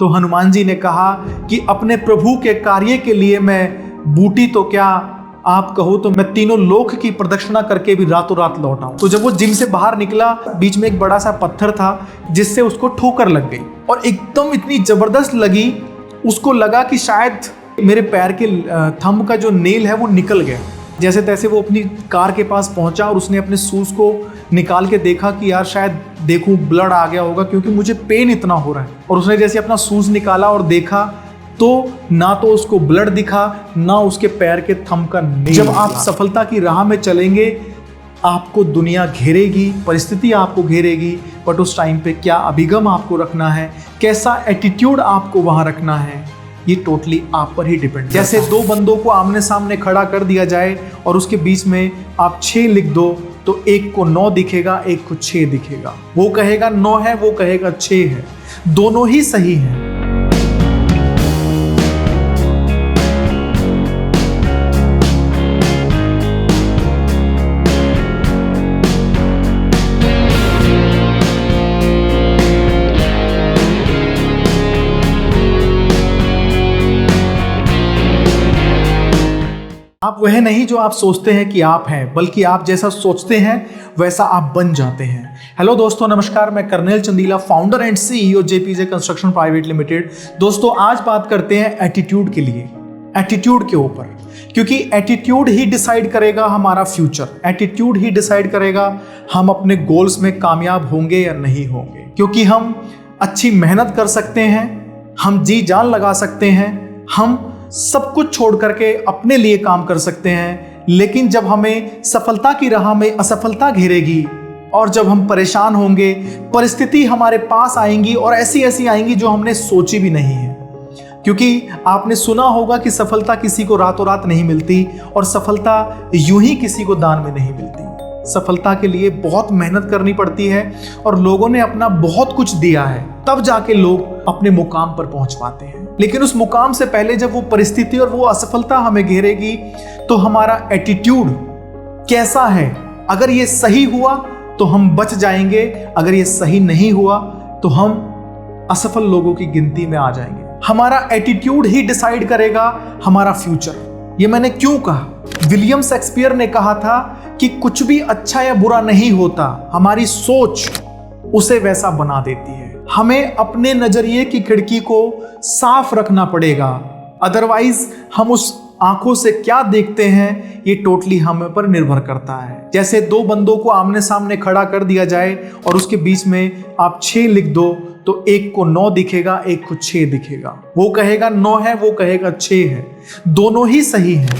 तो हनुमान जी ने कहा कि अपने प्रभु के कार्य के लिए मैं बूटी तो क्या, आप कहो तो मैं तीनों लोक की प्रदक्षिणा करके भी रातों रात लौट आऊं। तो जब वो जिम से बाहर निकला, बीच में एक बड़ा सा पत्थर था जिससे उसको ठोकर लग गई और एकदम इतनी जबरदस्त लगी, उसको लगा कि शायद मेरे पैर के थंब का जो नेल है वो निकल गया। जैसे तैसे वो अपनी कार के पास पहुंचा और उसने अपने शूज को निकाल के देखा कि यार शायद देखूं ब्लड आ गया होगा क्योंकि मुझे पेन इतना हो रहा है। और उसने जैसे अपना शूज निकाला और देखा तो ना तो उसको ब्लड दिखा ना उसके पैर के थंब का नेल। जब आप सफलता की राह में चलेंगे, आपको दुनिया घेरेगी, परिस्थिति आपको घेरेगी, बट उस टाइम पे क्या अभिगम आपको रखना है, कैसा एटीट्यूड आपको वहां रखना है, ये टोटली आप पर ही डिपेंड। जैसे दो बंदों को आमने सामने खड़ा कर दिया जाए और उसके बीच में आप 6 लिख दो तो एक को 9 दिखेगा, एक को 6 दिखेगा। वो कहेगा 9 है, वो कहेगा 6 है, दोनों ही सही हैं। आप वह नहीं जो आप सोचते हैं कि आप हैं, बल्कि आप जैसा सोचते हैं वैसा आप बन जाते हैं। हेलो दोस्तों, नमस्कार। मैं kernel Chandila, founder and CEO JPG construction private limited. दोस्तों, आज बात करते हैं एटीट्यूड के लिए, एटीट्यूड के ऊपर, क्योंकि एटीट्यूड ही डिसाइड करेगा हमारा फ्यूचर। एटीट्यूड ही डिसाइड करेगा हम अपने गोल्स में कामयाब होंगे या नहीं होंगे। क्योंकि हम अच्छी मेहनत कर सकते हैं, हम जी जान लगा सकते हैं, हम सब कुछ छोड़ करके अपने लिए काम कर सकते हैं, लेकिन जब हमें सफलता की राह में असफलता घेरेगी और जब हम परेशान होंगे, परिस्थिति हमारे पास आएंगी और ऐसी ऐसी आएंगी जो हमने सोची भी नहीं है। क्योंकि आपने सुना होगा कि सफलता किसी को रातों रात नहीं मिलती और सफलता यूं ही किसी को दान में नहीं मिलती। सफलता के लिए बहुत मेहनत करनी पड़ती है और लोगों ने अपना बहुत कुछ दिया है, तब जाके लोग अपने मुकाम पर पहुंच पाते हैं। लेकिन उस मुकाम से पहले जब वो परिस्थिति और वो असफलता हमें घेरेगी तो हमारा एटीट्यूड कैसा है। अगर ये सही हुआ तो हम बच जाएंगे, अगर ये सही नहीं हुआ तो हम असफल लोगों की गिनती में आ जाएंगे। हमारा एटीट्यूड ही डिसाइड करेगा हमारा फ्यूचर। ये मैंने क्यों कहा? विलियम शेक्सपियर ने कहा था कि कुछ भी अच्छा या बुरा नहीं होता, हमारी सोच उसे वैसा बना देती है। हमें अपने नजरिए की खिड़की को साफ रखना पड़ेगा, अदरवाइज हम उस आंखों से क्या देखते हैं ये टोटली हम पर निर्भर करता है। जैसे दो बंदों को आमने सामने खड़ा कर दिया जाए और उसके बीच में आप 6 लिख दो तो एक को 9 दिखेगा, एक को 6 दिखेगा। वो कहेगा 9 है, वो कहेगा 6 है, दोनों ही सही हैं।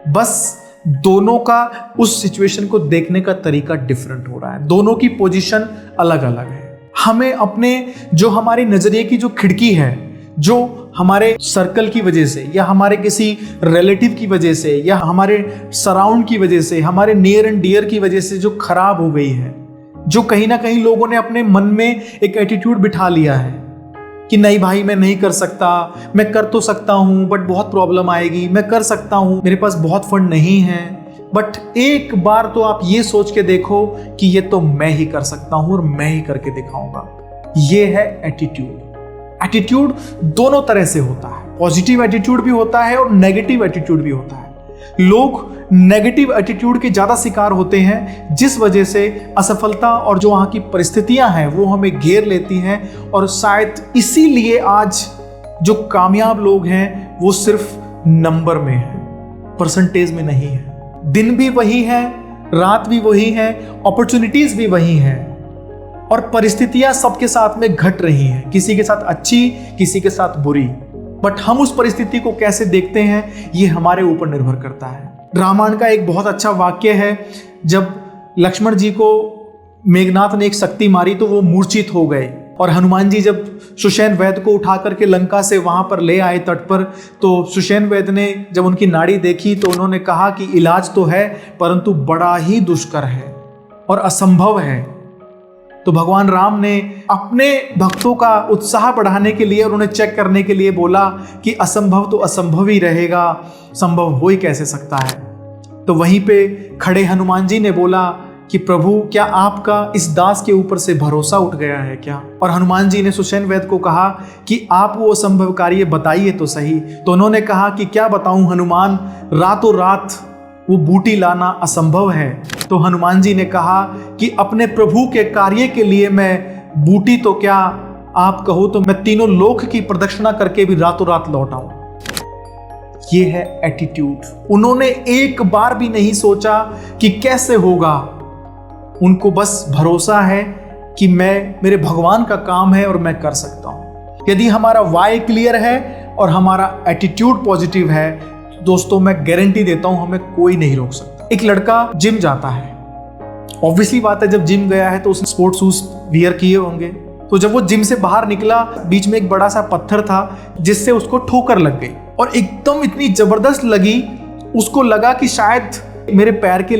बस दोनों का उस सिचुएशन को देखने का तरीका डिफरेंट हो रहा है, दोनों की पोजीशन अलग अलग है। हमें अपने जो हमारी नजरिए की जो खिड़की है, जो हमारे सर्कल की वजह से या हमारे किसी रिलेटिव की वजह से या हमारे सराउंड की वजह से, हमारे नियर एंड डियर की वजह से जो खराब हो गई है, जो कहीं ना कहीं लोगों ने अपने मन में एक एटीट्यूड बिठा लिया है कि नहीं भाई मैं नहीं कर सकता, मैं कर तो सकता हूं बट बहुत प्रॉब्लम आएगी, मैं कर सकता हूं, मेरे पास बहुत फंड नहीं है। बट एक बार तो आप ये सोच के देखो कि ये तो मैं ही कर सकता हूं और मैं ही करके दिखाऊंगा। ये है एटीट्यूड। एटीट्यूड दोनों तरह से होता है, पॉजिटिव एटीट्यूड भी होता है और नेगेटिव एटीट्यूड भी होता है। लोग नेगेटिव एटीट्यूड के ज्यादा शिकार होते हैं, जिस वजह से असफलता और जो वहां की परिस्थितियां हैं वो हमें घेर लेती हैं। और शायद इसीलिए आज जो कामयाब लोग हैं वो सिर्फ नंबर में है, परसेंटेज में नहीं है। दिन भी वही है, रात भी वही है, अपॉर्चुनिटीज भी वही हैं और परिस्थितियां सबके साथ में घट रही हैं, किसी के साथ अच्छी, किसी के साथ बुरी। बट हम उस परिस्थिति को कैसे देखते हैं ये हमारे ऊपर निर्भर करता है। रामायण का एक बहुत अच्छा वाक्य है, जब लक्ष्मण जी को मेघनाथ ने एक शक्ति मारी तो वो मूर्छित हो गए और हनुमान जी जब सुषेण वैद्य को उठा करके लंका से वहां पर ले आए तट पर, तो सुषेण वैद्य ने जब उनकी नाड़ी देखी तो उन्होंने कहा कि इलाज तो है परंतु बड़ा ही दुष्कर है और असंभव है। तो भगवान राम ने अपने भक्तों का उत्साह बढ़ाने के लिए और उन्हें चेक करने के लिए बोला कि असंभव तो असंभव ही रहेगा, संभव हो ही कैसे सकता है। तो वहीं पे खड़े हनुमान जी ने बोला कि प्रभु क्या आपका इस दास के ऊपर से भरोसा उठ गया है क्या? और हनुमान जी ने सुषेण वैद्य को कहा कि आप वो असंभव कार्य बताइए तो सही। तो उन्होंने कहा कि क्या बताऊं हनुमान, रातों रात वो बूटी लाना असंभव है। तो हनुमान जी ने कहा कि अपने प्रभु के कार्य के लिए मैं बूटी तो क्या, आप कहो तो मैं तीनों लोक की प्रदक्षिणा करके भी रातों रात लौट आऊं। ये है एटीट्यूड। उन्होंने एक बार भी नहीं सोचा कि कैसे होगा, उनको बस भरोसा है कि मेरे भगवान का काम है और मैं कर सकता हूं। यदि हमारा वाई क्लियर है और हमारा एटीट्यूड पॉजिटिव है, दोस्तों मैं गारंटी देता हूं हमें कोई नहीं रोक सकता। एक लड़का जिम जाता है, ऑब्वियसली बात है जब जिम गया है तो उसने स्पोर्ट्स शूज वियर किए होंगे। तो जब वो जिम से बाहर निकला, बीच में एक बड़ा सा पत्थर था जिससे उसको ठोकर लग गई और एकदम इतनी जबरदस्त लगी, उसको लगा कि शायद मेरे पैर के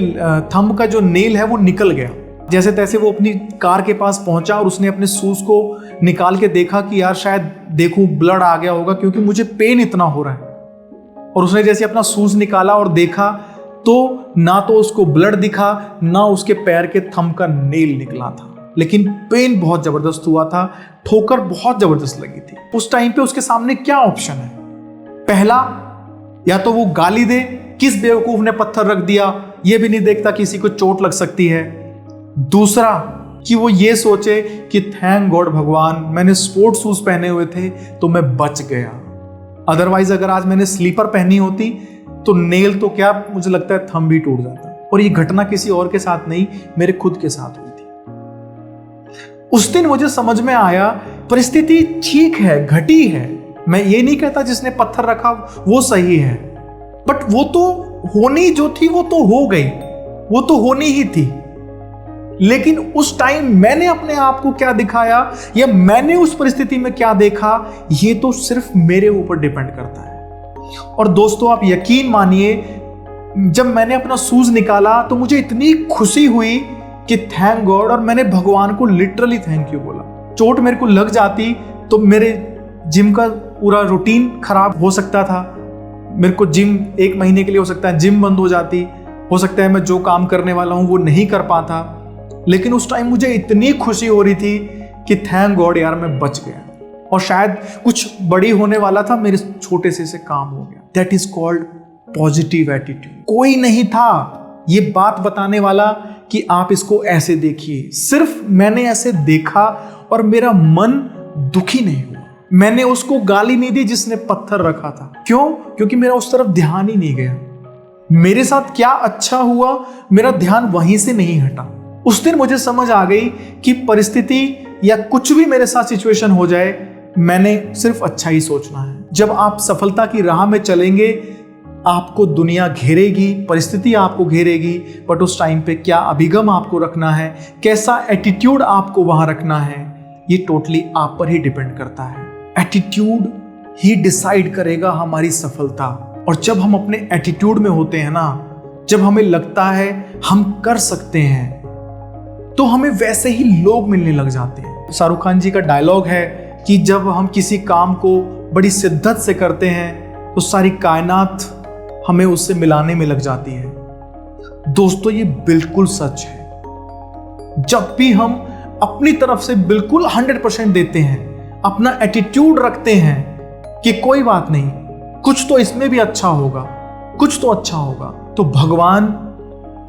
थंब का जो नेल है वो निकल गया। जैसे तैसे वो अपनी कार के पास पहुंचा और उसने अपने शूज को निकाल के देखा कि यार शायद देखूं ब्लड आ गया होगा क्योंकि मुझे पेन इतना हो रहा है। और उसने जैसे अपना शूज निकाला और देखा तो ना तो उसको ब्लड दिखा, ना उसके पैर के थंब का नेल निकला था, लेकिन पेन बहुत जबरदस्त हुआ था, ठोकर बहुत जबरदस्त लगी थी। उस टाइम पे उसके सामने क्या ऑप्शन है? पहला, या तो वो गाली दे, किस बेवकूफ ने पत्थर रख दिया, ये भी नहीं देखता किसी को चोट लग सकती है। दूसरा कि वो ये सोचे कि थैंक गॉड भगवान मैंने स्पोर्ट्स शूज पहने हुए थे तो मैं बच गया, अदरवाइज अगर आज मैंने स्लीपर पहनी होती तो नेल तो क्या, मुझे लगता है थंब भी टूट जाता। और ये घटना किसी और के साथ नहीं, मेरे खुद के साथ हुई थी। उस दिन मुझे समझ में आया परिस्थिति ठीक है, घटी है। मैं ये नहीं कहता जिसने पत्थर रखा वो सही है, बट वो तो होनी जो थी वो तो हो गई, वो तो होनी ही थी। लेकिन उस टाइम मैंने अपने आप को क्या दिखाया या मैंने उस परिस्थिति में क्या देखा, ये तो सिर्फ मेरे ऊपर डिपेंड करता है। और दोस्तों आप यकीन मानिए, जब मैंने अपना शूज निकाला तो मुझे इतनी खुशी हुई कि थैंक गॉड, और मैंने भगवान को लिटरली थैंक यू बोला। चोट मेरे को लग जाती तो मेरे जिम का पूरा रूटीन खराब हो सकता था। मेरे को जिम 1 महीने के लिए हो सकता है जिम बंद हो जाती, हो सकता है मैं जो काम करने वाला हूं वो नहीं कर पाता। लेकिन उस टाइम मुझे इतनी खुशी हो रही थी कि थैंक गॉड यार मैं बच गया, और शायद कुछ बड़ी होने वाला था, मेरे छोटे से काम हो गया। That is called positive attitude. कोई नहीं था ये बात बताने वाला कि आप इसको ऐसे देखिए, सिर्फ मैंने ऐसे देखा और मेरा मन दुखी नहीं हुआ। मैंने उसको गाली नहीं दी जिसने पत्थर रखा था। क्यों? क्योंकि मेरा उस तरफ ध्यान ही नहीं गया। मेरे साथ क्या अच्छा हुआ, मेरा ध्यान वहीं से नहीं हटा। उस दिन मुझे समझ आ गई कि परिस्थिति या कुछ भी मेरे साथ सिचुएशन हो जाए, मैंने सिर्फ अच्छा ही सोचना है। जब आप सफलता की राह में चलेंगे, आपको दुनिया घेरेगी, परिस्थिति आपको घेरेगी, बट उस टाइम पे क्या अभिगम आपको रखना है, कैसा एटीट्यूड आपको वहां रखना है, ये टोटली आप पर ही डिपेंड करता है। एटीट्यूड ही डिसाइड करेगा हमारी सफलता। और जब हम अपने एटीट्यूड में होते हैं ना, जब हमें लगता है हम कर सकते हैं, तो हमें वैसे ही लोग मिलने लग जाते हैं। शाहरुख खान जी का डायलॉग है कि जब हम किसी काम को बड़ी शिद्दत से करते हैं तो सारी कायनात हमें उससे मिलाने में लग जाती है। दोस्तों ये बिल्कुल सच है। जब भी हम अपनी तरफ से बिल्कुल 100% देते हैं, अपना एटीट्यूड रखते हैं कि कोई बात नहीं, कुछ तो इसमें भी अच्छा होगा, कुछ तो अच्छा होगा, तो भगवान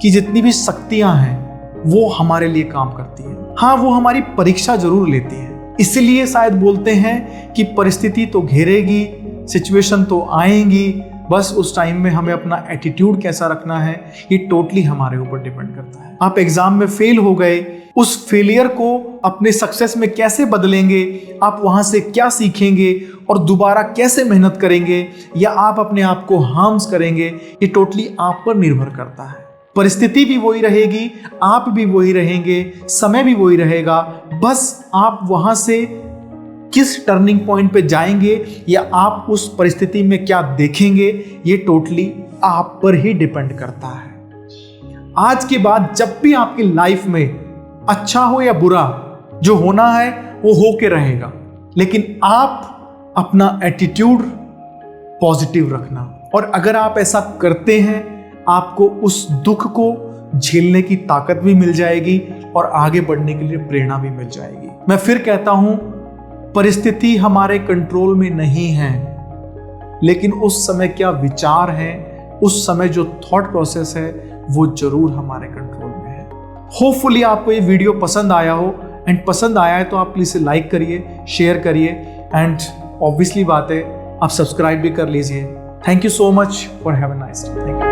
की जितनी भी शक्तियां हैं वो हमारे लिए काम करती है। हाँ, वो हमारी परीक्षा जरूर लेती है। इसलिए शायद बोलते हैं कि परिस्थिति तो घेरेगी, सिचुएशन तो आएंगी, बस उस टाइम में हमें अपना एटीट्यूड कैसा रखना है ये टोटली हमारे ऊपर डिपेंड करता है। आप एग्जाम में फेल हो गए, उस फेलियर को अपने सक्सेस में कैसे बदलेंगे, आप वहां से क्या सीखेंगे और दोबारा कैसे मेहनत करेंगे, या आप अपने आप को हार्म्स करेंगे, ये टोटली आप पर निर्भर करता है। परिस्थिति भी वही रहेगी, आप भी वही रहेंगे, समय भी वही रहेगा, बस आप वहां से किस टर्निंग पॉइंट पे जाएंगे या आप उस परिस्थिति में क्या देखेंगे, ये टोटली आप पर ही डिपेंड करता है। आज के बाद जब भी आपकी लाइफ में अच्छा हो या बुरा, जो होना है वो होके रहेगा, लेकिन आप अपना एटीट्यूड पॉजिटिव रखना। और अगर आप ऐसा करते हैं, आपको उस दुख को झेलने की ताकत भी मिल जाएगी और आगे बढ़ने के लिए प्रेरणा भी मिल जाएगी। मैं फिर कहता हूं, परिस्थिति हमारे कंट्रोल में नहीं है, लेकिन उस समय क्या विचार है, उस समय जो थॉट प्रोसेस है, वो जरूर हमारे कंट्रोल में है। होपफुली आपको ये वीडियो पसंद आया हो, एंड पसंद आया है तो आप प्लीज इसे लाइक करिए, शेयर करिए, एंड ऑब्वियसली बात है आप सब्सक्राइब भी कर लीजिए। Thank you so much for have a nice day.